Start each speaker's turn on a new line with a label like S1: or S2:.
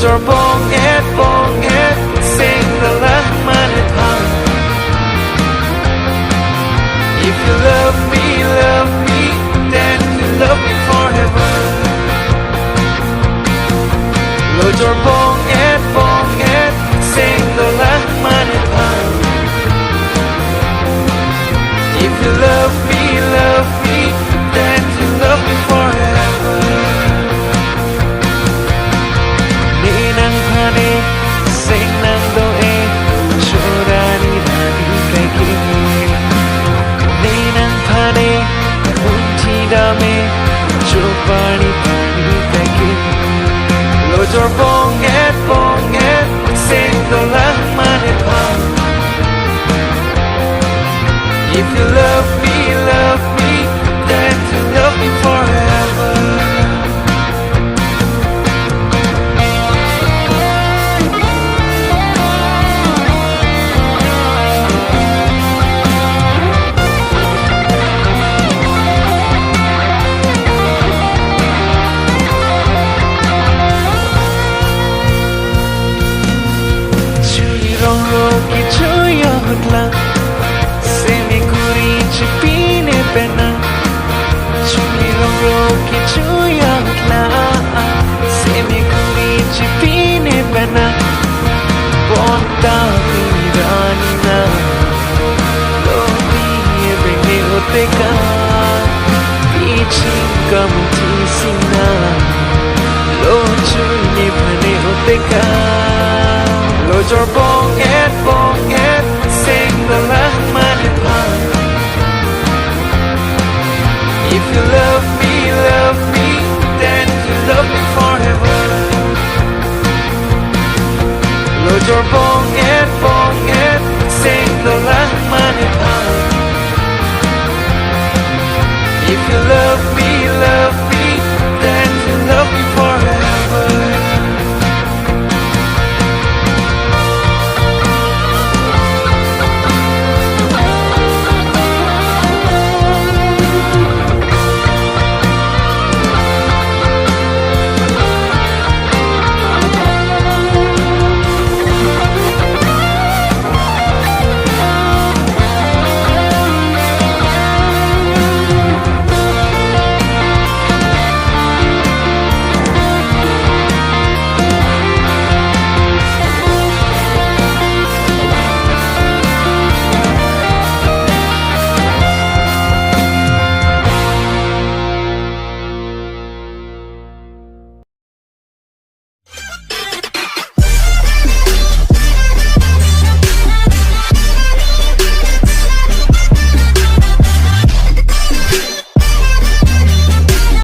S1: Your bong head, sing the Rahman Hum. If you love me, then you love me forever. Load your bong head, sing the Rahman Hum. If you love me, then you love me forever. Sing nang doe, chorani rani kai kini. Ni nang phane, unthi dame, chopani pani kai kini. Load your bong head, sing the Rahman Hum. If you love me, then you love me forever. Semi kuri chipine pena, chuli rongo ki chuya utla. Semi kuri chipine pena, bonta mirani na. Lodi ebene hote ka, pichi kamti sina. Lo chuni bhane hote ka. Lo your bong head.